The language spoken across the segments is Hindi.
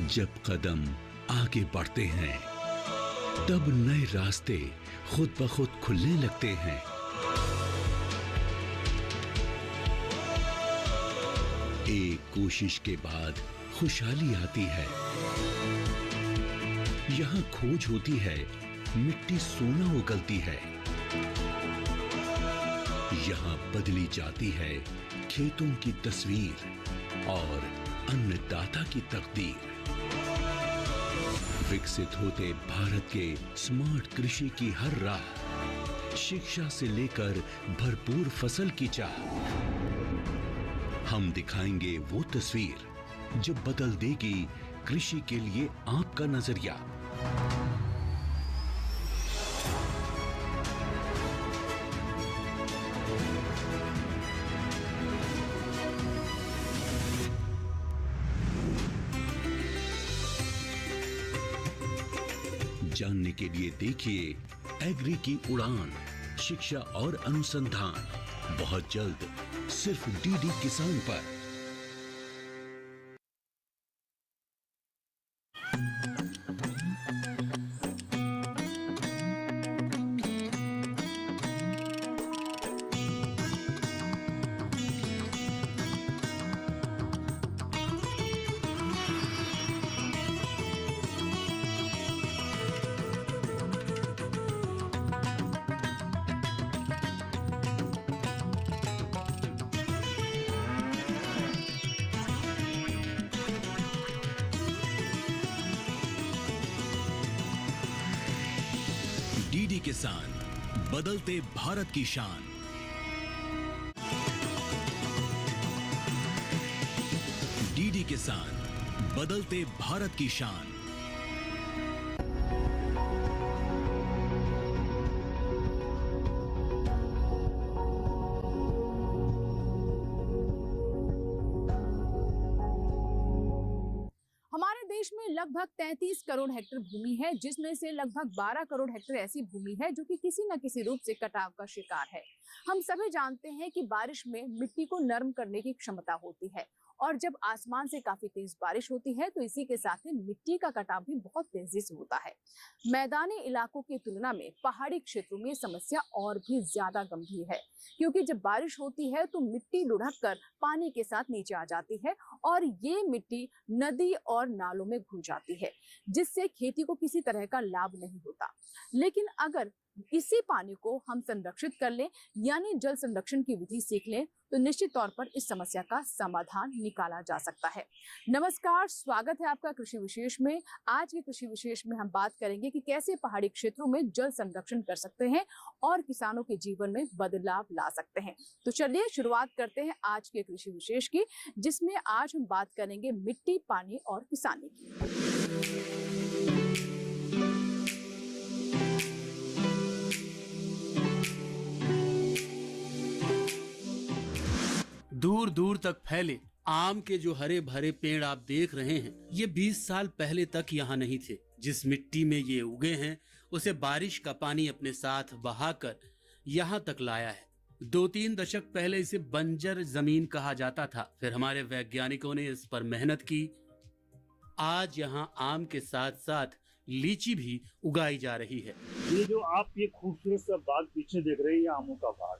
जब कदम आगे बढ़ते हैं तब नए रास्ते खुद ब खुद खुलने लगते हैं। एक कोशिश के बाद खुशहाली आती है। यहाँ खोज होती है, मिट्टी सोना उगलती है। यहाँ बदली जाती है खेतों की तस्वीर और अन्नदाता की तकदीर। विकसित होते भारत के स्मार्ट कृषि की हर राह, शिक्षा से लेकर भरपूर फसल की चाह। हम दिखाएंगे वो तस्वीर जो बदल देगी कृषि के लिए आपका नजरिया। जानने के लिए देखिए एग्री की उड़ान, शिक्षा और अनुसंधान, बहुत जल्द सिर्फ डीडी किसान पर। डीडी किसान, बदलते भारत की शान। डीडी किसान, बदलते भारत की शान। हमारे देश में लगभग 33 करोड़ हेक्टेयर भूमि है, जिसमें से लगभग 12 करोड़ हेक्टेयर ऐसी भूमि है जो कि किसी न किसी रूप से कटाव का शिकार है। हम सभी जानते हैं कि बारिश में मिट्टी को नरम करने की क्षमता होती है और जब आसमान से काफी तेज बारिश होती है तो इसी के साथ ही मिट्टी का कटाव भी बहुत तेजी से होता है। मैदानी इलाकों की तुलना में पहाड़ी क्षेत्रों में समस्या और भी ज्यादा गंभीर है, क्योंकि जब बारिश होती है तो मिट्टी लुढ़क कर पानी के साथ नीचे आ जाती है और ये मिट्टी नदी और नालों में घुल जाती है, जिससे खेती को किसी तरह का लाभ नहीं होता। लेकिन अगर इसी पानी को हम संरक्षित कर लें, यानी जल संरक्षण की विधि सीख लें, तो निश्चित तौर पर इस समस्या का समाधान निकाला जा सकता है। नमस्कार, स्वागत है आपका कृषि विशेष में। आज के कृषि विशेष में हम बात करेंगे कि कैसे पहाड़ी क्षेत्रों में जल संरक्षण कर सकते हैं और किसानों के जीवन में बदलाव ला सकते हैं। तो चलिए शुरुआत करते हैं आज के कृषि विशेष की, जिसमें आज हम बात करेंगे मिट्टी, पानी और किसानी की। दूर दूर तक फैले आम के जो हरे भरे पेड़ आप देख रहे हैं, ये 20 साल पहले तक यहाँ नहीं थे। जिस मिट्टी में ये उगे हैं उसे बारिश का पानी अपने साथ बहाकर यहाँ तक लाया है। 2-3 दशक पहले इसे बंजर जमीन कहा जाता था, फिर हमारे वैज्ञानिकों ने इस पर मेहनत की। आज यहाँ आम के साथ साथ लीची भी उगाई जा रही है। ये जो आप ये खूबसूरत सा बाग पीछे देख रहे हैं, ये आमों का बाग,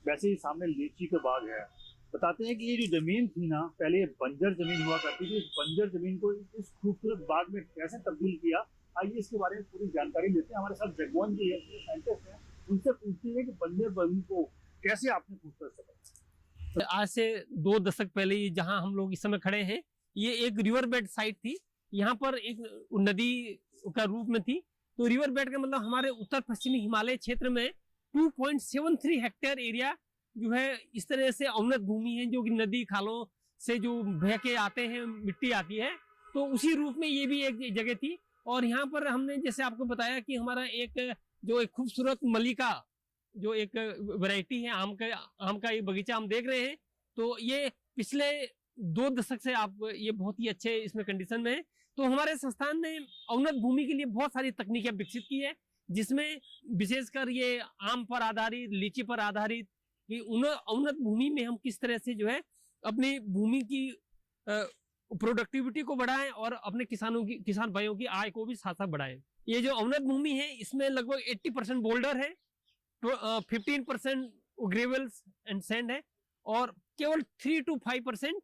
वैसे ही सामने लीची का बाग है। बताते हैं कि ये जो जमीन थी ना, पहले ये बंजर जमीन हुआ करती थी। इस बंजर जमीन को इस खूबसूरत बाग में कैसे तब्दील किया, आइए इसके बारे में पूरी जानकारी लेते हैं। हमारे साथ जगमोहन जी है, साइंटिस्ट हैं, उनसे पूछते हैं कि बंजर जमीन को कैसे आपने खूबसूरत बनाया। आज से 2 दशक पहले जहाँ हम लोग इस समय खड़े हैं, ये एक रिवर बेड साइट थी। यहाँ पर एक नदी का रूप में थी। तो रिवर बेड का मतलब हमारे उत्तर पश्चिमी हिमालय क्षेत्र में 2.73 हेक्टेयर एरिया जो है इस तरह से अवनत भूमि है, जो कि नदी खालों से जो बह के आते हैं, मिट्टी आती है, तो उसी रूप में ये भी एक जगह थी। और यहाँ पर हमने जैसे आपको बताया कि हमारा एक खूबसूरत मल्लिका जो एक वैरायटी है आम का एक बगीचा हम देख रहे हैं। तो ये पिछले 2 दशक से आप ये बहुत ही अच्छे इसमें कंडीशन में है। तो हमारे संस्थान ने अवनत भूमि के लिए बहुत सारी तकनीकें विकसित की है, जिसमें विशेषकर ये आम पर आधारित, लीची पर आधारित, कि उन अवनत भूमि में हम किस तरह से जो है अपनी भूमि की प्रोडक्टिविटी को बढ़ाएं और अपने किसान भाइयों की आय को भी साथ साथ बढ़ाएं। ये जो अवनत भूमि है इसमें लगभग 80% बोल्डर है, तो 15% ग्रेवल्स एंड सैंड है और केवल 3 to 5%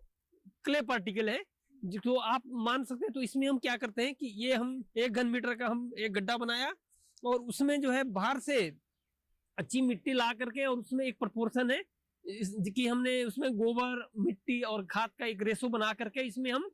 क्ले पार्टिकल है, जो आप मान सकते हैं। तो इसमें हम क्या करते हैं कि ये हम 1 घन मीटर का हम एक गड्ढा बनाया और उसमें जो है बाहर से अच्छी मिट्टी ला करके, और उसमें एक प्रोपोर्शन है कि हमने उसमें गोबर, मिट्टी और खाद का एक रेशो बना करके इसमें हम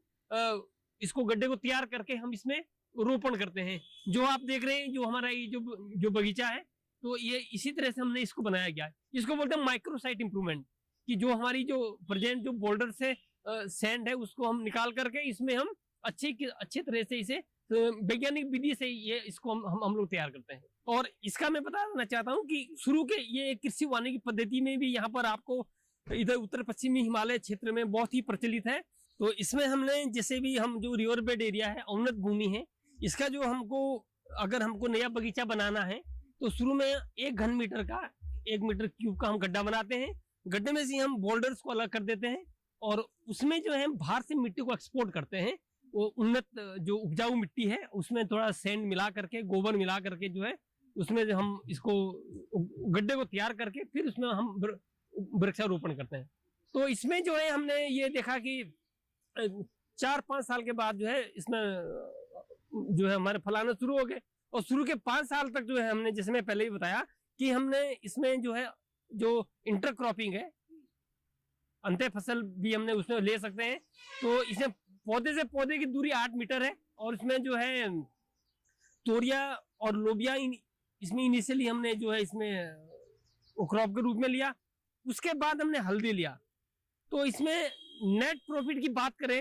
इसको गड्ढे को तैयार करके हम इसमें रोपण करते हैं। जो आप देख रहे हैं, जो हमारा ये जो बगीचा है, तो ये इसी तरह से हमने इसको बनाया गया है। इसको बोलते हैं माइक्रोसाइट इंप्रूवमेंट, कि जो हमारी जो प्रेजेंट जो बोल्डर से सैंड है उसको हम निकाल करके इसमें हम अच्छे तरह से इसे वैज्ञानिक विधि से ये इसको हम लोग तैयार करते हैं। और इसका मैं बता देना चाहता हूँ कि शुरू के ये कृषि वानिकी पद्धति में भी यहाँ पर आपको इधर उत्तर पश्चिमी हिमालय क्षेत्र में बहुत ही प्रचलित है। तो इसमें हमने जैसे भी हम जो रिवर बेड एरिया है, अवनत भूमि है, इसका जो अगर हमको नया बगीचा बनाना है तो शुरू में 1 घन मीटर का 1 मीटर क्यूब का हम गड्ढा बनाते हैं। गड्ढे में से हम बोल्डर्स को अलग कर देते हैं और उसमें जो है बाहर से मिट्टी को एक्सपोर्ट करते हैं। वो उन्नत जो उपजाऊ मिट्टी है उसमें थोड़ा सैंड मिला करके, गोबर मिला करके जो है उसमें हम इसको गड्ढे को तैयार करके फिर उसमें हम वृक्षारोपण करते हैं। तो इसमें जो है हमने ये देखा कि 4-5 साल के बाद जो है इसमें जो है हमारे फलाना शुरू हो गए, और शुरू के 5 साल तक जो है हमने, जैसे मैं पहले ही बताया कि हमने इसमें जो है जो इंटरक्रॉपिंग है, अंतर फसल भी हमने उसमें ले सकते हैं। तो इसमें पौधे से पौधे की दूरी 8 मीटर है और इसमें जो है तोरिया और लोबिया इसमें इनिशियली हमने जो है इसमें क्रॉप के रूप में लिया। उसके बाद हमने हल्दी लिया। तो इसमें नेट प्रॉफिट की बात करें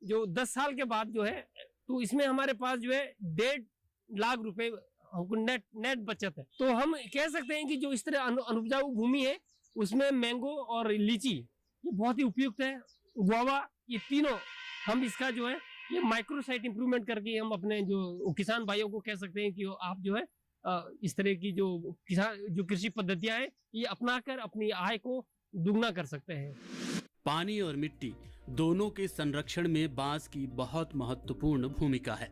जो 10 साल के बाद जो है, तो इसमें हमारे पास जो है 1.5 लाख रुपए हमको नेट बचत है। तो हम कह सकते हैं कि जो इस तरह अनुपजाऊ भूमि है उसमें मैंगो और लीची ये बहुत ही उपयुक्त है। गुआवा, ये तीनों हम इसका जो है ये माइक्रोसाइट इंप्रूवमेंट करके हम अपने जो किसान भाइयों को कह सकते हैं कि आप जो है इस तरह की जो कृषि पद्धतियां हैं ये अपनाकर अपनी आय को दुगना कर सकते हैं। पानी और मिट्टी दोनों के संरक्षण में बांस की बहुत महत्वपूर्ण भूमिका है।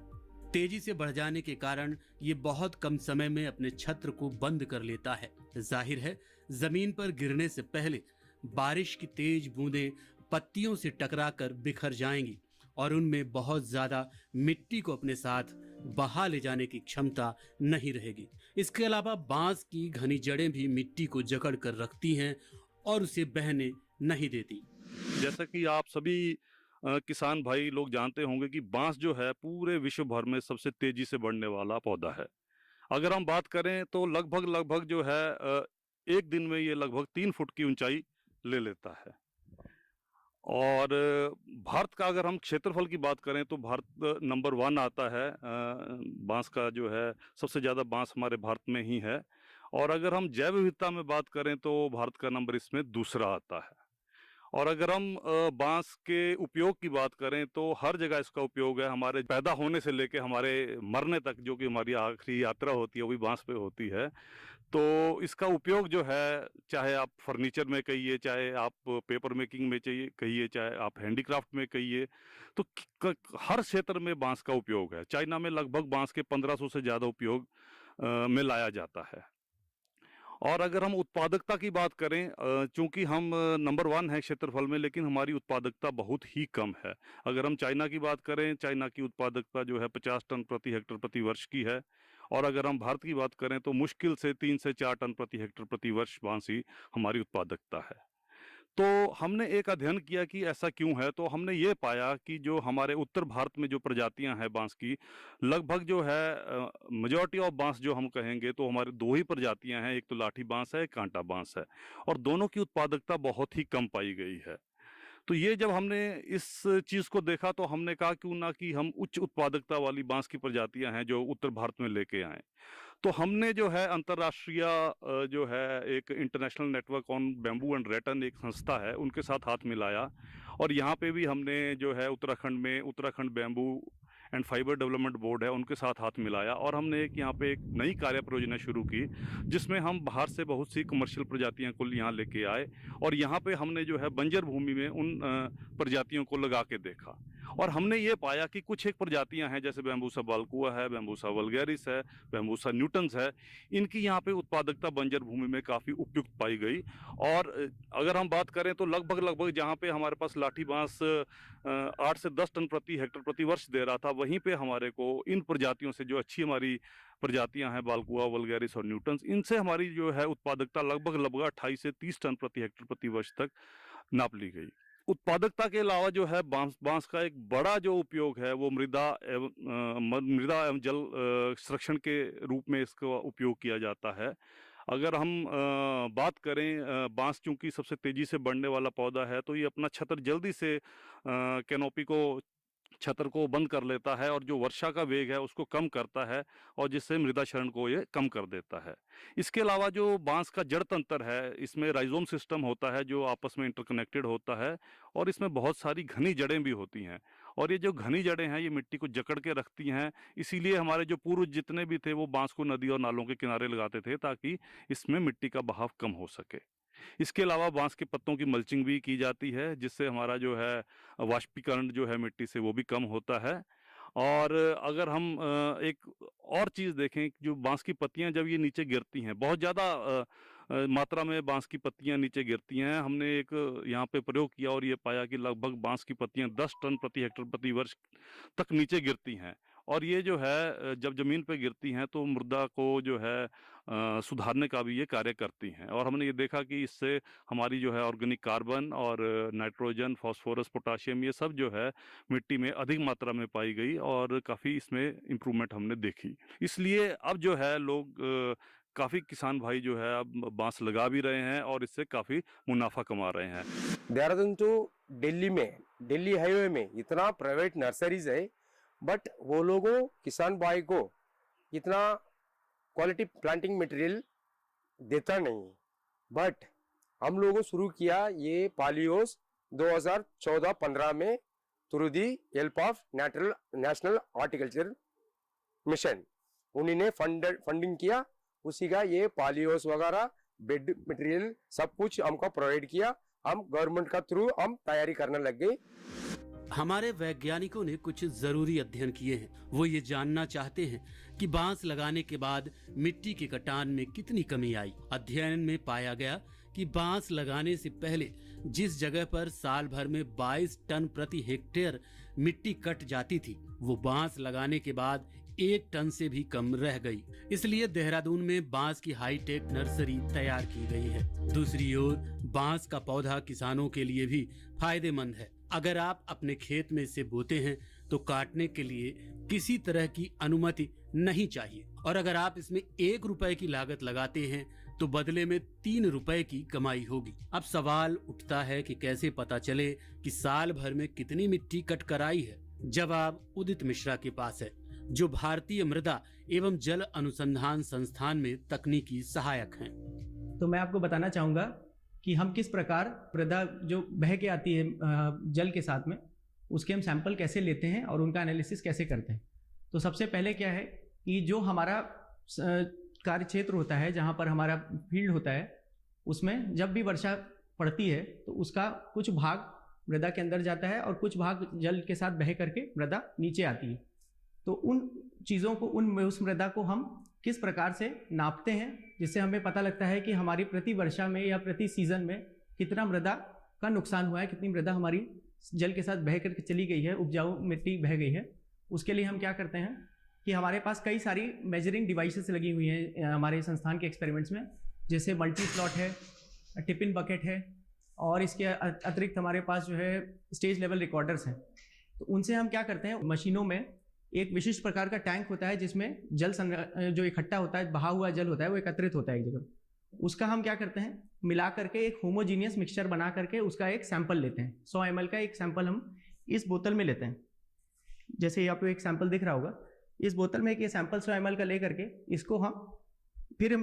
तेजी से बढ़ जाने के कारण ये बहुत कम समय में अपने छत्र को बंद कर लेता है। जाहिर है, जमीन पर गिरने से पहले बारिश की तेज बूंदें पत्तियों से टकराकर बिखर जाएंगी और उनमें बहुत ज्यादा मिट्टी को अपने साथ बहा ले जाने की क्षमता नहीं रहेगी। इसके अलावा बांस की घनी जड़ें भी मिट्टी को जकड़ कर रखती हैं और उसे बहने नहीं देती। जैसा कि आप सभी किसान भाई लोग जानते होंगे कि बांस जो है पूरे विश्व भर में सबसे तेजी से बढ़ने वाला पौधा है। अगर हम बात करें तो लगभग जो है एक दिन में ये लगभग 3 फुट की ऊंचाई ले लेता है। और भारत का अगर हम क्षेत्रफल की बात करें तो भारत नंबर 1 आता है। बांस का जो है सबसे ज़्यादा बांस हमारे भारत में ही है। और अगर हम जैव विविधता में बात करें तो भारत का नंबर इसमें दूसरा आता है। और अगर हम बांस के उपयोग की बात करें तो हर जगह इसका उपयोग है। हमारे पैदा होने से लेके हमारे मरने तक जो कि हमारी आखिरी यात्रा होती है वो भी बांस पे होती है। तो इसका उपयोग जो है, चाहे आप फर्नीचर में कहिए, चाहे आप पेपर मेकिंग में कहिए, चाहे आप हैंडीक्राफ्ट में कहिए, तो हर क्षेत्र में बांस का उपयोग है। चाइना में लगभग बांस के 1500 से ज़्यादा उपयोग में लाया जाता है। और अगर हम उत्पादकता की बात करें, चूंकि हम नंबर 1 है क्षेत्रफल में, लेकिन हमारी उत्पादकता बहुत ही कम है। अगर हम चाइना की बात करें, चाइना की उत्पादकता जो है 50 टन प्रति हेक्टेयर प्रति वर्ष की है। और अगर हम भारत की बात करें तो मुश्किल से 3 से 4 टन प्रति हेक्टेयर प्रति वर्ष बांस ही हमारी उत्पादकता है। तो हमने एक अध्ययन किया कि ऐसा क्यों है। तो हमने ये पाया कि जो हमारे उत्तर भारत में जो प्रजातियां हैं बांस की, लगभग जो है मेजॉरिटी ऑफ बांस जो हम कहेंगे तो हमारे 2 ही प्रजातियां हैं। एक तो लाठी बांस है, एक कांटा बांस है, और दोनों की उत्पादकता बहुत ही कम पाई गई है। तो ये जब हमने इस चीज़ को देखा तो हमने कहा क्यों ना कि हम उच्च उत्पादकता वाली बांस की प्रजातियां हैं जो उत्तर भारत में लेके आए। तो हमने जो है अंतर्राष्ट्रीय जो है एक international network on bamboo and rattan एक संस्था है, उनके साथ हाथ मिलाया। और यहाँ पे भी हमने जो है उत्तराखंड में Uttarakhand bamboo and fibre development board है, उनके साथ हाथ मिलाया। और हमने यहाँ पे एक नई कार्य परियोजना शुरू की जिसमें हम बाहर से बहुत सी कमर्शियल प्रजातियों को यहाँ लेके आए और यहाँ पे हमने जो है बंजर भूमि में उन प्रजातियों को लगा के देखा। और हमने ये पाया कि कुछ एक प्रजातियां हैं, जैसे बैम्बूसा बाल्कुआ है, बैम्बूसा वल्गैरिस है, बैम्बूसा न्यूटन्स है, इनकी यहाँ पे उत्पादकता बंजर भूमि में काफ़ी उपयुक्त पाई गई। और अगर हम बात करें तो लगभग जहाँ पे हमारे पास लाठी बांस 8 से 10 टन प्रति हेक्टेयर प्रति वर्ष दे रहा था, वहीं पे हमारे को इन प्रजातियों से, जो अच्छी हमारी प्रजातियां हैं बाल्कुआ, वल्गैरिस और न्यूटन्स, इनसे हमारी जो है उत्पादकता लगभग 28 से 30 टन प्रति हेक्टेयर प्रति वर्ष तक नाप ली गई। उत्पादकता के अलावा जो है बांस का एक बड़ा जो उपयोग है वो मृदा एवं जल संरक्षण के रूप में इसका उपयोग किया जाता है। अगर हम बात करें, बांस चूंकि सबसे तेजी से बढ़ने वाला पौधा है, तो ये अपना छतर जल्दी से कैनोपी को, छतर को बंद कर लेता है और जो वर्षा का वेग है उसको कम करता है, और जिससे मृदा क्षरण को ये कम कर देता है। इसके अलावा जो बांस का जड़ तंत्र है, इसमें राइजोम सिस्टम होता है जो आपस में इंटरकनेक्टेड होता है, और इसमें बहुत सारी घनी जड़ें भी होती हैं, और ये जो घनी जड़ें हैं ये मिट्टी को जकड़ के रखती हैं। इसीलिए हमारे जो पूर्वज जितने भी थे वो बांस को नदी और नालों के किनारे लगाते थे, ताकि इसमें मिट्टी का बहाव कम हो सके। इसके अलावा बांस के पत्तों की मल्चिंग भी की जाती है, जिससे हमारा जो है वाष्पीकरण जो है मिट्टी से वो भी कम होता है। और अगर हम एक और चीज़ देखें, जो बांस की पत्तियां जब ये नीचे गिरती हैं, बहुत ज़्यादा मात्रा में बांस की पत्तियां नीचे गिरती हैं। हमने एक यहाँ पे प्रयोग किया और ये पाया कि लगभग बांस की पत्तियां 10 टन प्रति हेक्टेयर प्रति वर्ष तक नीचे गिरती हैं, और ये जो है जब ज़मीन पे गिरती हैं तो मृदा को जो है सुधारने का भी ये कार्य करती हैं। और हमने ये देखा कि इससे हमारी जो है ऑर्गेनिक कार्बन और नाइट्रोजन, फास्फोरस, पोटाशियम, ये सब जो है मिट्टी में अधिक मात्रा में पाई गई, और काफ़ी इसमें इम्प्रूवमेंट हमने देखी। इसलिए अब जो है लोग काफ़ी किसान भाई जो है अब बांस लगा भी रहे हैं और इससे काफ़ी मुनाफा कमा रहे हैं। देहरादून टू दिल्ली में, दिल्ली हाईवे में इतना प्राइवेट नर्सरीज है, बट वो लोगों किसान भाई को इतना क्वालिटी प्लांटिंग मटेरियल देता नहीं। बट हम लोगों शुरू किया ये पॉलियोस 2014-15 में through the help of national horticulture mission. उन्हीं ने फंडिंग किया, उसी का ये पॉलियोस वगैरह बेड मटेरियल सब कुछ हमको प्रोवाइड किया। हम गवर्नमेंट का थ्रू हम तैयारी करने लग गए। हमारे वैज्ञानिकों ने कुछ जरूरी अध्ययन किए हैं। वो ये जानना चाहते हैं कि बांस लगाने के बाद मिट्टी के कटान में कितनी कमी आई। अध्ययन में पाया गया कि बांस लगाने से पहले जिस जगह पर साल भर में 22 टन प्रति हेक्टेयर मिट्टी कट जाती थी, वो बांस लगाने के बाद 1 टन से भी कम रह गई। इसलिए देहरादून में बांस की हाईटेक नर्सरी तैयार की गई है। दूसरी ओर बांस का पौधा किसानों के लिए भी फायदेमंद है। अगर आप अपने खेत में इसे बोते हैं तो काटने के लिए किसी तरह की अनुमति नहीं चाहिए, और अगर आप इसमें 1 रुपए की लागत लगाते हैं तो बदले में 3 रुपए की कमाई होगी। अब सवाल उठता है कि कैसे पता चले कि साल भर में कितनी मिट्टी कट कर आई है। जवाब उदित मिश्रा के पास है, जो भारतीय मृदा एवं जल अनुसंधान संस्थान में तकनीकी सहायक हैं। तो मैं आपको बताना चाहूँगा कि हम किस प्रकार मृदा जो बह के आती है जल के साथ में, उसके हम सैंपल कैसे लेते हैं और उनका एनालिसिस कैसे करते हैं। तो सबसे पहले क्या है कि जो हमारा कार्य क्षेत्र होता है, जहाँ पर हमारा फील्ड होता है, उसमें जब भी वर्षा पड़ती है तो उसका कुछ भाग मृदा के अंदर जाता है और कुछ भाग जल के साथ बह करके मृदा नीचे आती है। तो उन चीज़ों को, उस मृदा को हम किस प्रकार से नापते हैं, जिससे हमें पता लगता है कि हमारी प्रति वर्षा में या प्रति सीजन में कितना मृदा का नुकसान हुआ है, कितनी मृदा हमारी जल के साथ बह करके चली गई है, उपजाऊ मिट्टी बह गई है। उसके लिए हम क्या करते हैं कि हमारे पास कई सारी मेजरिंग डिवाइसेस लगी हुई हैं हमारे संस्थान के एक्सपेरिमेंट्स में, जैसे मल्टी स्लॉट है, टिपिन बकेट है, और इसके अतिरिक्त हमारे पास जो है स्टेज लेवल रिकॉर्डर्स हैं। तो उनसे हम क्या करते हैं, मशीनों में एक विशिष्ट प्रकार का टैंक होता है जिसमें जल जो इकट्ठा होता है, बहा हुआ जल होता है, वो एकत्रित होता है एक जगह। उसका हम क्या करते हैं, मिला करके एक होमोजीनियस मिक्सचर बना करके उसका एक सैंपल लेते हैं। 100 ml का एक सैंपल हम इस बोतल में लेते हैं। जैसे यहाँ पे एक सैंपल दिख रहा होगा, इस बोतल में एक ये सैंपल 100 ml का ले करके इसको हम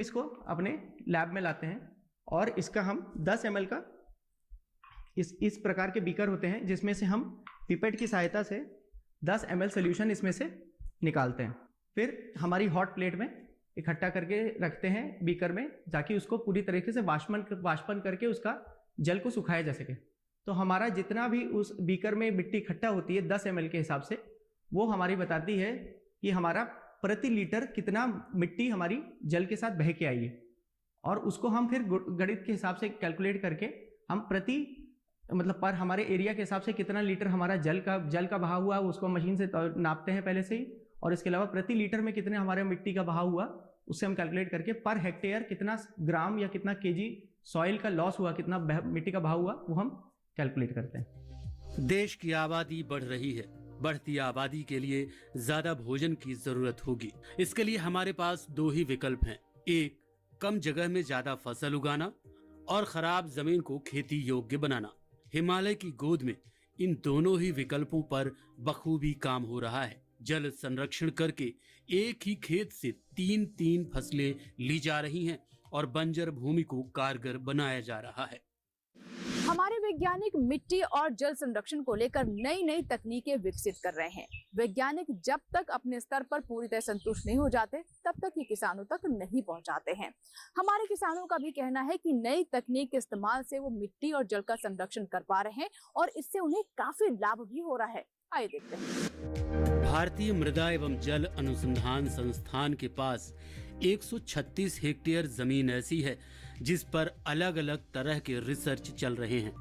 इसको अपने लैब में लाते हैं, और इसका हम 10 ml का इस प्रकार के बीकर होते हैं, जिसमें से हम पिपेट की सहायता से 10 ml सोल्यूशन इसमें से निकालते हैं। फिर हमारी हॉट प्लेट में इकट्ठा करके रखते हैं बीकर में, ताकि उसको पूरी तरीके से वाष्पन करके उसका जल को सुखाया जा सके। तो हमारा जितना भी उस बीकर में मिट्टी इकट्ठा होती है 10 ml के हिसाब से, वो हमारी बताती है कि हमारा प्रति लीटर कितना मिट्टी हमारी जल के साथ बह के आई है। और उसको हम फिर गणित के हिसाब से कैलकुलेट करके हम प्रति मतलब पर हमारे एरिया के हिसाब से कितना लीटर हमारा जल का बहाव हुआ उसको मशीन से नापते हैं पहले से ही। और इसके अलावा प्रति लीटर में कितने हमारे मिट्टी का बहाव हुआ उससे हम कैलकुलेट करके पर हेक्टेयर कितना ग्राम या कितना केजी सॉइल का लॉस हुआ, कितना मिट्टी का बहाव हुआ, वो हम कैलकुलेट करते हैं। देश की आबादी बढ़ रही है। बढ़ती आबादी के लिए ज्यादा भोजन की जरूरत होगी। इसके लिए हमारे पास दो ही विकल्प हैं। एक, कम जगह में ज्यादा फसल उगाना और खराब जमीन को खेती योग्य बनाना। हिमालय की गोद में इन दोनों ही विकल्पों पर बखूबी काम हो रहा है। जल संरक्षण करके एक ही खेत से 3-3 फसलें ली जा रही हैं और बंजर भूमि को कारगर बनाया जा रहा है। हमारे वैज्ञानिक मिट्टी और जल संरक्षण को लेकर नई नई तकनीकें विकसित कर रहे हैं। वैज्ञानिक जब तक अपने स्तर पर पूरी तरह संतुष्ट नहीं हो जाते तब तक ये किसानों तक नहीं पहुंचाते हैं। हमारे किसानों का भी कहना है कि नई तकनीक के इस्तेमाल से वो मिट्टी और जल का संरक्षण कर पा रहे हैं और इससे उन्हें काफी लाभ भी हो रहा है। आइए देखते हैं। भारतीय मृदा एवं जल अनुसंधान संस्थान के पास 136 हेक्टेयर जमीन ऐसी है जिस पर अलग अलग तरह के रिसर्च चल रहे हैं।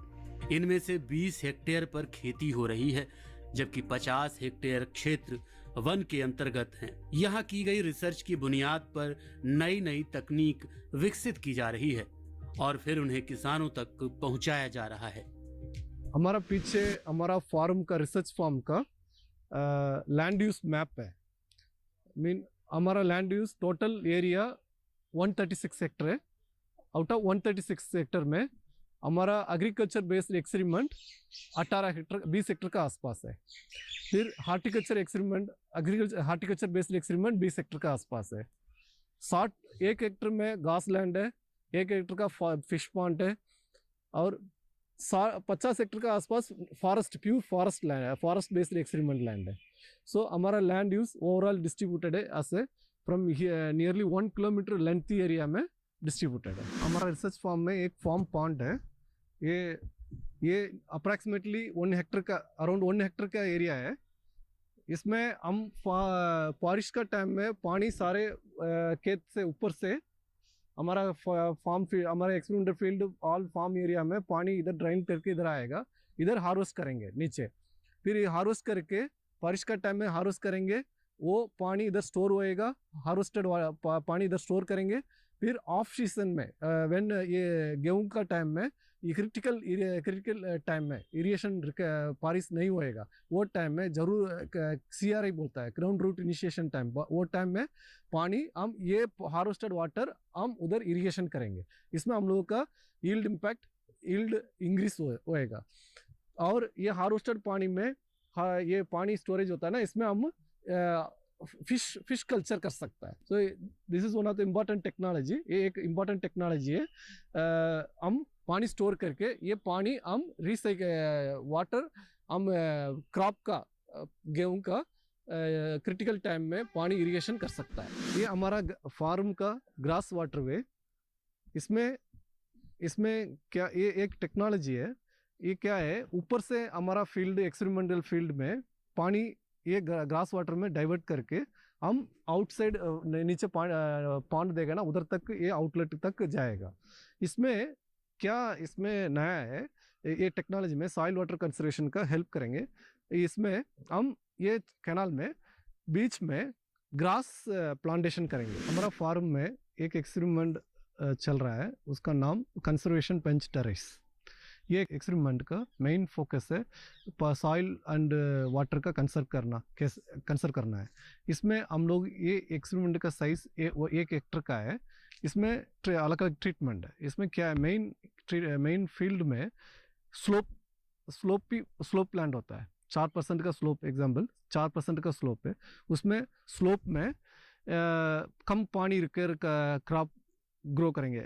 इनमें से 20 हेक्टेयर पर खेती हो रही है, जबकि 50 हेक्टेयर क्षेत्र वन के अंतर्गत हैं। यहाँ की गई रिसर्च की बुनियाद पर नई नई तकनीक विकसित की जा रही है और फिर उन्हें किसानों तक पहुँचाया जा रहा है। हमारा पीछे हमारा फार्म का रिसर्च फार्म का लैंड यूज मैप है। हमारा land use total area 136 Hector है। आउट ऑफ 136 हेक्टर में हमारा agriculture based experiment 18 Hector 20 Hector का आसपास है। फिर horticulture experiment horticulture based experiment 20 Hector का आसपास है। 1 हेक्टर में घास लैंड है, 1 हेक्टर का फिश पॉन्ड है और 50 हेक्टर का आसपास फॉरेस्ट प्योर फॉरेस्ट लैंड है, फॉरेस्ट बेस्ड एक्सपेरिमेंट लैंड है। सो हमारा लैंड यूज ओवरऑल डिस्ट्रीब्यूटेड है ऐसे from nearly 1 kilometre length area में डिस्ट्रीब्यूटेड है। हमारा रिसर्च फार्म में एक फार्म पॉन्ड है। ये अप्रॉक्सीमेटली 1 हेक्टर का अराउंड 1 हेक्टर का एरिया है। इसमें हम बारिश का टाइम में पानी सारे खेत से ऊपर से हमारा फार्म फील्ड हमारा experimental field all farm area में पानी इधर ड्राइन करके इधर आएगा, इधर हार्वेस्ट करेंगे नीचे। फिर ये हार्वेस्ट करके बारिश का टाइम में हार्वेस्ट करेंगे, वो पानी इधर स्टोर होएगा, हार्वेस्टेड पानी इधर स्टोर करेंगे। फिर ऑफ सीजन में व्हेन ये गेहूं का टाइम में ये क्रिटिकल टाइम में इरिगेशन बारिश नहीं होएगा, वो टाइम में जरूर CRI बोलता है ग्राउंड रूट इनिशिएशन टाइम, वो टाइम में पानी हम ये हार्वेस्टेड वाटर हम उधर इरिगेशन करेंगे। इसमें हम लोगों का यील्ड इंक्रीज होएगा। और ये हार्वेस्टेड पानी में ये पानी स्टोरेज होता है ना, इसमें हम फिश कल्चर कर सकता है। So this is one of the important technology. ये एक इम्पोर्टेंट टेक्नोलॉजी है। हम पानी स्टोर करके ये पानी हम वाटर हम क्रॉप का गेहूं का क्रिटिकल टाइम में पानी इरिगेशन कर सकता है। ये हमारा फार्म का ग्रास वाटर वे। इसमें क्या ये एक टेक्नोलॉजी है। ये क्या है, ऊपर से हमारा फील्ड एक्सपेरिमेंटल फील्ड में पानी ये ग्रास वाटर में डाइवर्ट करके हम आउटसाइड नीचे पॉन्ड देगा ना, उधर तक ये आउटलेट तक जाएगा। इसमें नया है, ये टेक्नोलॉजी में सॉइल वाटर कंजर्वेशन का हेल्प करेंगे। इसमें हम ये कैनाल में बीच में ग्रास प्लांटेशन करेंगे। हमारा फार्म में एक एक्सपेरिमेंट चल रहा है, उसका नाम कंजर्वेशन बेंच टेरेस। ये एक्सपेरिमेंट का मेन फोकस है सॉइल एंड वाटर का कंसर्व करना है। इसमें हम लोग ये एक्सपेरिमेंट का साइज वो 1 हेक्टर का है। इसमें अलग अलग ट्रीटमेंट है। इसमें क्या है, मेन फील्ड में स्लोप लैंड होता है। 4% का स्लोप, एग्जाम्पल 4% का स्लोप है। उसमें स्लोप में कम पानी रिक्वायर क्रॉप ग्रो करेंगे।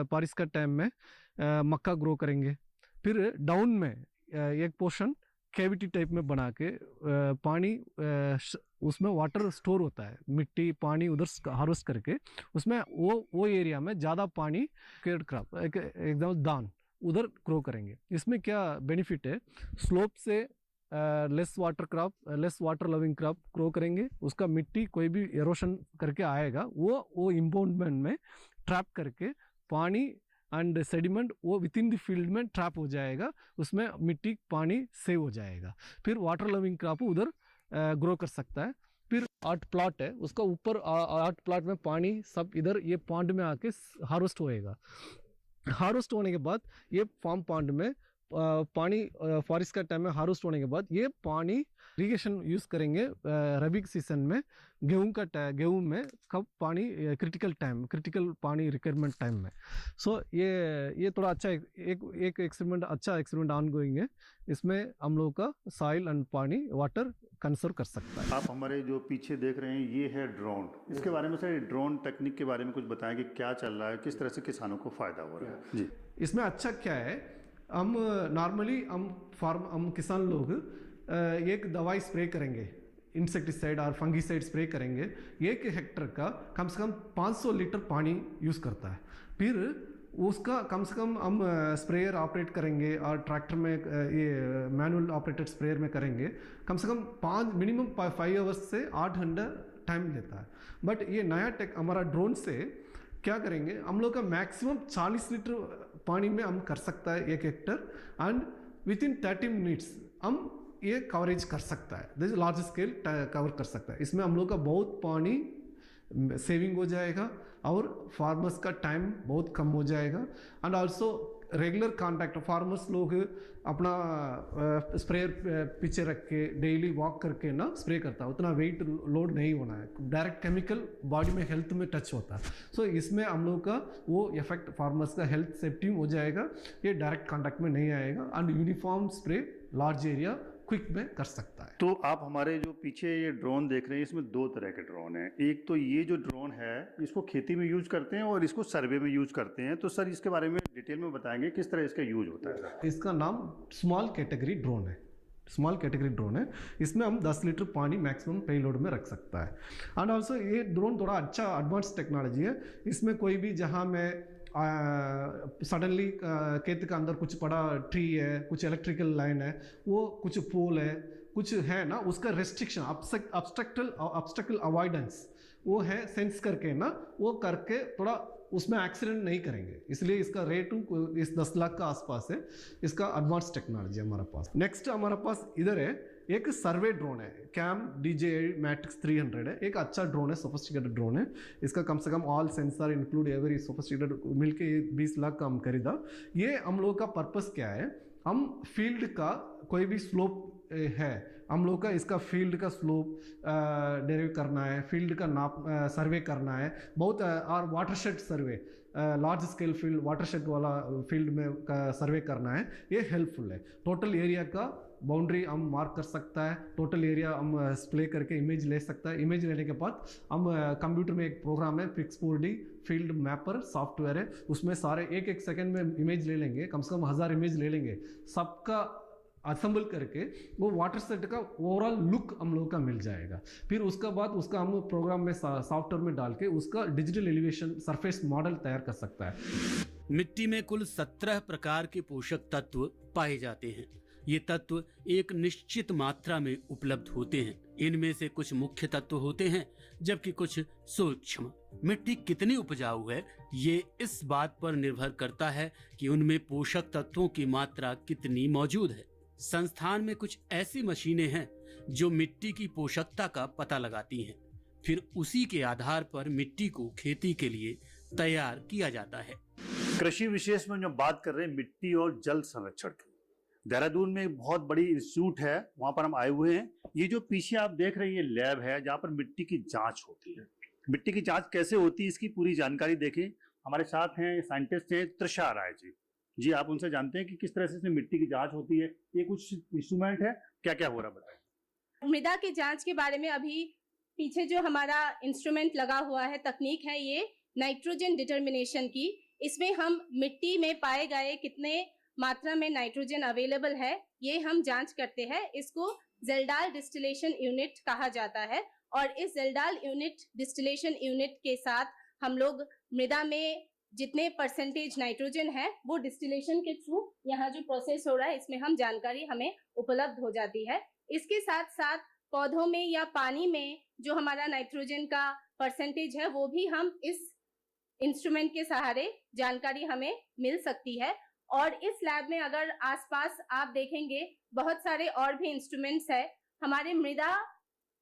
बारिश का टाइम में मक्का ग्रो करेंगे। फिर डाउन में एक पोर्शन कैविटी टाइप में बना के पानी उसमें वाटर स्टोर होता है, मिट्टी पानी उधर हार्वेस्ट करके उसमें वो एरिया में ज़्यादा पानी केयर्ड क्रॉप, एग्जाम्पल उधर ग्रो करेंगे। इसमें क्या बेनिफिट है, स्लोप से less water loving crop grow करेंगे। उसका मिट्टी कोई भी एरोशन करके आएगा वो इम्पाउंडमेंट में ट्रैप करके पानी एंड सेडिमेंट वो विद इन द फील्ड में ट्रैप हो जाएगा, उसमें मिट्टी पानी सेव हो जाएगा। फिर वाटर लविंग क्रॉप उधर ग्रो कर सकता है। फिर आर्ट प्लॉट है, उसका ऊपर आर्ट प्लॉट में पानी सब इधर ये पॉन्ड में आके हार्वेस्ट होएगा। हार्वेस्ट होने के बाद ये फार्म पॉन्ड में पानी फॉरेस्ट का टाइम में हार्वेस्ट होने के बाद ये पानी इरिगेशन यूज़ करेंगे रबी सीजन में। गेहूं में कब पानी क्रिटिकल पानी रिक्वायरमेंट टाइम में। सो ये थोड़ा अच्छा एक एक्सपेरिमेंट ऑन गोइंग है। इसमें हम लोग का सॉइल एंड पानी वाटर कंजर्व कर सकता है। आप हमारे जो पीछे देख रहे हैं ये है ड्रोन। इसके बारे में सर, ड्रोन टेक्निक के बारे में कुछ बताएं कि क्या चल रहा है, किस तरह से किसानों को फ़ायदा हो रहा है। जी, इसमें अच्छा क्या है, हम नॉर्मली हम किसान लोग एक दवाई स्प्रे करेंगे, इंसेक्टिसाइड और फंगीसाइड स्प्रे करेंगे। 1 हेक्टर का कम से कम 500 लीटर पानी यूज़ करता है। फिर उसका कम से कम हम स्प्रेयर ऑपरेट करेंगे और ट्रैक्टर में ये मैनुअल ऑपरेटेड स्प्रेयर में करेंगे, कम से कम मिनिमम 5 आवर्स से 8 घंटा टाइम लेता है। बट ये नया टेक हमारा ड्रोन से क्या करेंगे, हम लोग का मैक्सिमम 40 लीटर पानी में हम कर सकता है 1 Hector and with in 30 minutes हम ये कवरेज कर सकता है। दिस लार्ज स्केल कवर कर सकता है। इसमें हम लोग का बहुत पानी सेविंग हो जाएगा और फार्मर्स का टाइम बहुत कम हो जाएगा। And also regular contact, farmers लोग अपना स्प्रेयर पीछे रख के डेली वॉक करके ना स्प्रे करता है, उतना वेट लोड नहीं होना है, डायरेक्ट केमिकल बॉडी में हेल्थ में टच होता है। सो इसमें हम लोग का वो इफेक्ट फार्मर्स का हेल्थ सेफ्टी हो जाएगा, ये डायरेक्ट कांटेक्ट में नहीं आएगा and uniform spray large area quick में कर सकता है। तो आप हमारे जो पीछे ये ड्रोन देख रहे हैं, इसमें 2 तरह के ड्रोन हैं। एक तो ये जो ड्रोन है इसको खेती में यूज करते हैं और इसको सर्वे में यूज करते हैं। तो सर इसके बारे में डिटेल में बताएंगे किस तरह इसका यूज होता है। इसका नाम स्मॉल कैटेगरी ड्रोन है। स्मॉल कैटेगरी ड्रोन है, इसमें हम 10 लीटर पानी मैक्सिमम पेलोड में रख सकता है। एंड ऑल्सो ये ड्रोन थोड़ा अच्छा एडवांस टेक्नोलॉजी है। इसमें कोई भी जहाँ में सडनली खेत के अंदर कुछ बड़ा ट्री है, कुछ इलेक्ट्रिकल लाइन है, वो कुछ पोल है, कुछ है ना, उसका रेस्ट्रिक्शन ऑब्स्टेकल अवॉइडेंस वो है, सेंस करके ना वो करके थोड़ा उसमें एक्सीडेंट नहीं करेंगे। इसलिए इसका रेट इस 10 लाख का आसपास है। इसका एडवांस टेक्नोलॉजी हमारे पास। नेक्स्ट हमारे पास इधर है एक सर्वे ड्रोन है, कैम DJI मैट्रिक्स 300 है। एक अच्छा ड्रोन है, सोफिस्टिकेटेड ड्रोन है। इसका कम से come all sensor include every sophisticated मिलके 20 लाख का हम खरीदा। ये हम लोग का पर्पस क्या है, हम फील्ड का कोई भी स्लोप है, हम लोग का इसका फील्ड का स्लोप डेरिव करना है, फील्ड का नाप सर्वे करना है बहुत, और वाटरशेड सर्वे, लार्ज स्केल फील्ड वाटरशेड वाला फील्ड में का सर्वे करना है। ये हेल्पफुल है। टोटल एरिया का बाउंड्री हम मार्क कर सकता है, टोटल एरिया हम स्प्ले करके इमेज ले सकता है। इमेज लेने के बाद हम कंप्यूटर में एक प्रोग्राम है Pix4D फील्ड मैपर सॉफ्टवेयर है, उसमें सारे एक सेकंड में इमेज ले लेंगे, कम से कम 1000 इमेज ले लेंगे, सबका असेंबल करके वो वाटर सेट का ओवरऑल लुक हम लोग का मिल जाएगा। फिर उसका बाद उसका हम प्रोग्राम में सॉफ्टवेयर में डाल के उसका डिजिटल एलिवेशन सरफेस मॉडल तैयार कर सकता है। मिट्टी में कुल 17 प्रकार के पोषक तत्व पाए जाते हैं। ये तत्व एक निश्चित मात्रा में उपलब्ध होते हैं। इनमें से कुछ मुख्य तत्व होते हैं जबकि कुछ सूक्ष्म। मिट्टी कितनी उपजाऊ है ये इस बात पर निर्भर करता है कि उनमें पोषक तत्वों की मात्रा कितनी मौजूद है। संस्थान में कुछ ऐसी मशीनें हैं जो मिट्टी की पोषकता का पता लगाती हैं, फिर उसी के आधार पर मिट्टी को खेती के लिए तैयार किया जाता है। कृषि विशेष में जो बात कर रहे हैं मिट्टी और जल संरक्षण की, देहरादून में एक बहुत बड़ी इंस्टीट्यूट है, वहां पर हम आए हुए हैं। ये जो पीछे आप देख रहे हैं ये लैब है जहाँ पर मिट्टी की जांच होती है। मिट्टी की जांच कैसे होती है इसकी पूरी जानकारी देखें। हमारे साथ हैं साइंटिस्ट हैं त्रिशा राय जी, आप उनसे जानते हैं कि किस तरह से इसमें मिट्टी की जांच होती है, ये कुछ इंस्ट्रूमेंट है, क्या क्या हो रहा है बताएं। मृदा की जांच के बारे में अभी पीछे जो हमारा इंस्ट्रूमेंट लगा हुआ है, तकनीक है ये नाइट्रोजन डिटर्मिनेशन की। इसमें हम मिट्टी में पाए गए कितने मात्रा में नाइट्रोजन अवेलेबल है ये हम जांच करते हैं। इसको ज़ेल्डाल डिस्टिलेशन यूनिट कहा जाता है और इस ज़ेल्डाल यूनिट डिस्टिलेशन यूनिट के साथ हम लोग मृदा में जितने परसेंटेज नाइट्रोजन है वो डिस्टिलेशन के थ्रू यहाँ जो प्रोसेस हो रहा है इसमें हम जानकारी हमें उपलब्ध हो जाती है। इसके साथ साथ पौधों में या पानी में जो हमारा नाइट्रोजन का परसेंटेज है वो भी हम इस इंस्ट्रूमेंट के सहारे जानकारी हमें मिल सकती है। और इस लैब में अगर आसपास आप देखेंगे बहुत सारे और भी इंस्ट्रूमेंट्स है। हमारे मृदा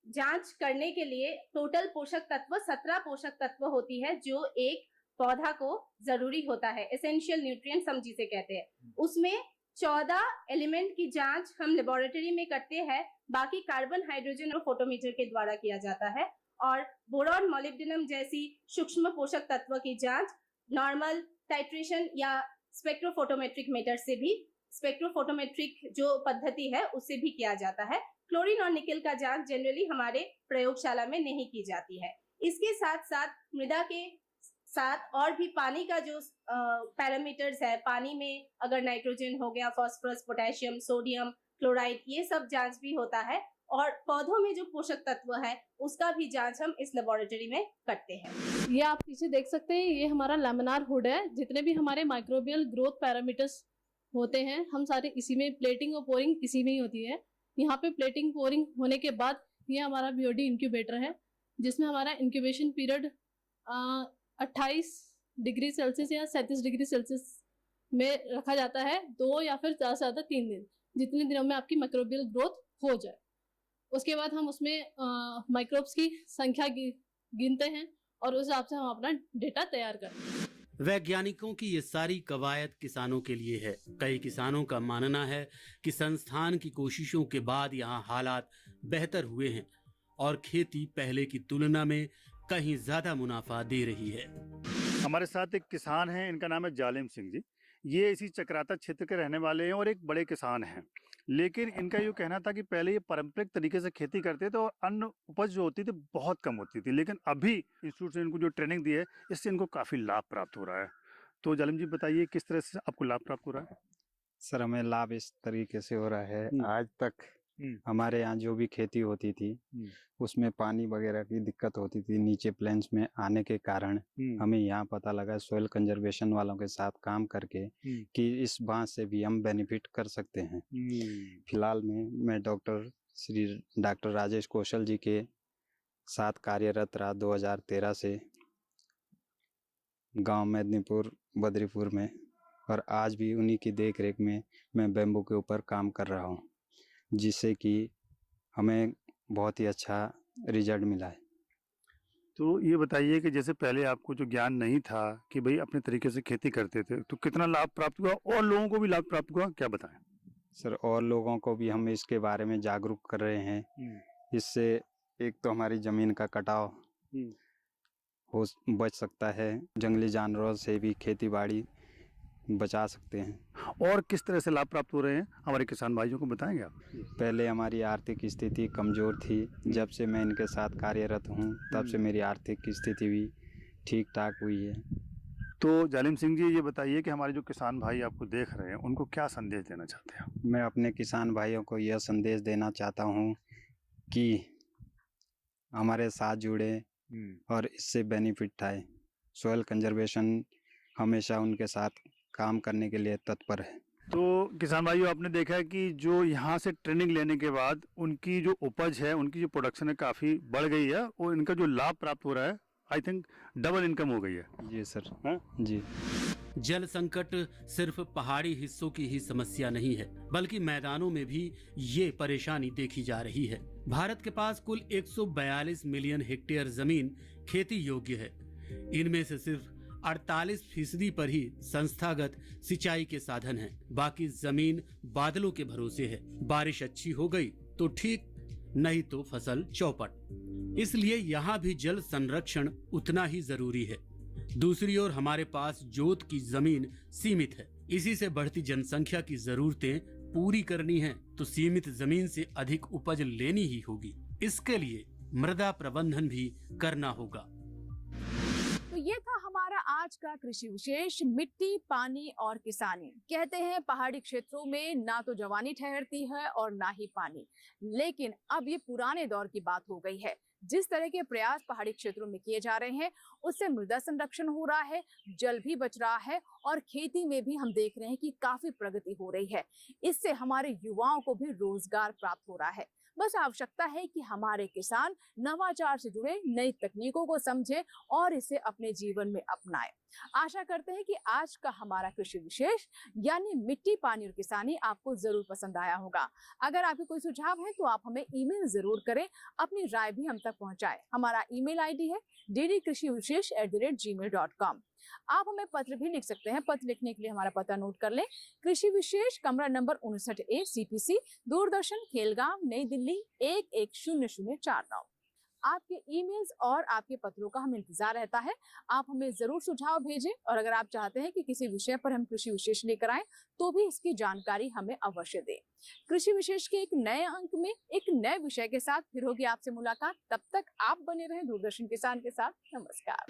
जांच करने के लिए टोटल पोषक तत्व 17 पोषक तत्व होती है जो एक पौधा को जरूरी होता है, एसेंशियल न्यूट्रिएंट्स हम जिसे कहते हैं। उसमें 14 एलिमेंट की जांच हम लेबोरेटरी में करते हैं, बाकी कार्बन, हाइड्रोजन और फोटोमीटर के द्वारा किया जाता है। और बोरॉन, मोलिब्डेनम जैसी सूक्ष्म पोषक तत्व की जांच नॉर्मल टाइट्रेशन या स्पेक्ट्रोफोटोमेट्रिक मीटर से भी, स्पेक्ट्रोफोटोमेट्रिक जो पद्धति है उससे भी किया जाता है। क्लोरीन और निकेल का जांच जनरली हमारे प्रयोगशाला में नहीं की जाती है। इसके साथ साथ मृदा के साथ और भी पानी का जो पैरामीटर्स है, पानी में अगर नाइट्रोजन हो गया, फास्फोरस, पोटेशियम, सोडियम, क्लोराइड, ये सब जांच भी होता है। और पौधों में जो पोषक तत्व है उसका भी जांच हम इस लेबोरेटरी में करते हैं। ये आप पीछे देख सकते हैं, ये हमारा लैमिनार हुड है। जितने भी हमारे माइक्रोबियल ग्रोथ पैरामीटर्स होते हैं हम सारे इसी में, प्लेटिंग और पोरिंग इसी में ही होती है। यहाँ पे प्लेटिंग पोरिंग होने के बाद ये हमारा बीओडी इंक्यूबेटर है जिसमें हमारा इंक्यूबेशन पीरियड 28 डिग्री सेल्सियस या 37 डिग्री सेल्सियस में रखा जाता है, 2 या फिर ज़्यादा से ज़्यादा 3 दिन, जितने दिनों में आपकी माइक्रोबियल ग्रोथ हो जाए। उसके बाद हम उसमें माइक्रोब्स की संख्या गिनते हैं और उस हिसाब से हम अपना डेटा तैयार करते हैं। वैज्ञानिकों की ये सारी कवायद किसानों के लिए है। कई किसानों का मानना है कि संस्थान की कोशिशों के बाद यहाँ हालात बेहतर हुए हैं और खेती पहले की तुलना में कहीं ज्यादा मुनाफा दे रही है। हमारे साथ एक किसान हैं, इनका नाम है जालिम सिंह जी। ये इसी चक्राता क्षेत्र के रहने वाले हैं और एक बड़े किसान हैं। लेकिन इनका ये कहना था कि पहले ये पारंपरिक तरीके से खेती करते थे और अन्न उपज जो होती थी बहुत कम होती थी, लेकिन अभी इंस्टीट्यूट से इनको जो ट्रेनिंग दी है इससे इनको काफ़ी लाभ प्राप्त हो रहा है। तो जालिम जी बताइए किस तरह से आपको लाभ प्राप्त हो रहा है? सर हमें लाभ इस तरीके से हो रहा है, आज तक हमारे यहाँ जो भी खेती होती थी उसमें पानी वगैरह की दिक्कत होती थी। नीचे प्लेन्स में आने के कारण हमें यहाँ पता लगा सॉइल कंजर्वेशन वालों के साथ काम करके कि इस बांस से भी हम बेनिफिट कर सकते हैं। फिलहाल में मैं डॉक्टर राजेश कौशल जी के साथ कार्यरत रहा 2013 से गांव मेदनीपुर बद्रीपुर में, और आज भी उन्हीं की देखरेख में मैं बेम्बू के ऊपर काम कर रहा हूँ, जिससे कि हमें बहुत ही अच्छा रिजल्ट मिला है। तो ये बताइए कि जैसे पहले आपको जो ज्ञान नहीं था कि भाई अपने तरीके से खेती करते थे, तो कितना लाभ प्राप्त हुआ और लोगों को भी लाभ प्राप्त हुआ, क्या बताएं? सर और लोगों को भी हम इसके बारे में जागरूक कर रहे हैं। इससे एक तो हमारी ज़मीन का कटाव बच सकता है, जंगली जानवरों से भी खेती बाड़ी बचा सकते हैं। और किस तरह से लाभ प्राप्त हो रहे हैं हमारे किसान भाइयों को बताएंगे आप? पहले हमारी आर्थिक स्थिति कमज़ोर थी, जब से मैं इनके साथ कार्यरत हूँ तब से मेरी आर्थिक स्थिति भी ठीक ठाक हुई है। तो जालिम सिंह जी ये बताइए कि हमारे जो किसान भाई आपको देख रहे हैं उनको क्या संदेश देना चाहते हैं? मैं अपने किसान भाइयों को यह संदेश देना चाहता हूँ कि हमारे साथ जुड़े और इससे बेनिफिट उठाए। सॉइल कंजर्वेशन हमेशा उनके साथ काम करने के लिए तत्पर है। तो किसान भाइयों आपने देखा है कि जो यहाँ से ट्रेनिंग लेने के बाद उनकी जो उपज है, उनकी जो प्रोडक्शन है काफ़ी बढ़ गई है और इनका जो लाभ प्राप्त हो रहा है, आई थिंक डबल इनकम हो गई है। जी सर। हाँ जी। जल संकट सिर्फ पहाड़ी हिस्सों की ही समस्या नहीं है, बल्कि मैदानों में भी ये परेशानी देखी जा रही है। भारत के पास कुल 142 मिलियन हेक्टेयर जमीन खेती योग्य है। इनमें से सिर्फ 48% पर ही संस्थागत सिंचाई के साधन हैं। बाकी जमीन बादलों के भरोसे है। बारिश अच्छी हो गई तो ठीक, नहीं तो फसल चौपट। इसलिए यहाँ भी जल संरक्षण उतना ही जरूरी है। दूसरी ओर हमारे पास जोत की जमीन सीमित है। इसी से बढ़ती जनसंख्या की जरूरतें पूरी करनी है तो सीमित जमीन से अधिक उपज लेनी ही होगी। इसके लिए मृदा प्रबंधन भी करना होगा। तो ये था हमारा आज का कृषि विशेष, मिट्टी, पानी और किसानी। कहते हैं पहाड़ी क्षेत्रों में ना तो जवानी ठहरती है और ना ही पानी, लेकिन अब ये पुराने दौर की बात हो गई है। जिस तरह के प्रयास पहाड़ी क्षेत्रों में किए जा रहे हैं उससे मृदा संरक्षण हो रहा है, जल भी बच रहा है और खेती में भी हम देख रहे हैं कि काफी प्रगति हो रही है। इससे हमारे युवाओं को भी रोजगार प्राप्त हो रहा है। बस आवश्यकता है कि हमारे किसान नवाचार से जुड़े नई तकनीकों को समझें और इसे अपने जीवन में अपनाएं। आशा करते हैं कि आज का हमारा कृषि विशेष यानी मिट्टी, पानी और किसानी आपको जरूर पसंद आया होगा। अगर आपके कोई सुझाव है तो आप हमें ईमेल जरूर करें, अपनी राय भी हम तक पहुंचाएं। हमारा ईमेल आईडी है ddkrishivishesh@gmail.com। आप हमें पत्र भी लिख सकते हैं। पत्र लिखने के लिए हमारा पता नोट कर लें। कृषि विशेष, कमरा number 59A, CPC, Doordarshan, Khelgaon, नई दिल्ली 110049। आपके ईमेल्स और आपके पत्रों का हमें इंतजार रहता है। आप हमें जरूर सुझाव भेजें और अगर आप चाहते हैं कि किसी विषय पर हम कृषि विशेष लेकर आएं तो भी इसकी जानकारी हमें अवश्य दें। कृषि विशेष के एक नए अंक में एक नए विषय के साथ फिर होगी आपसे मुलाकात। तब तक आप बने रहें दूरदर्शन किसान के साथ। नमस्कार।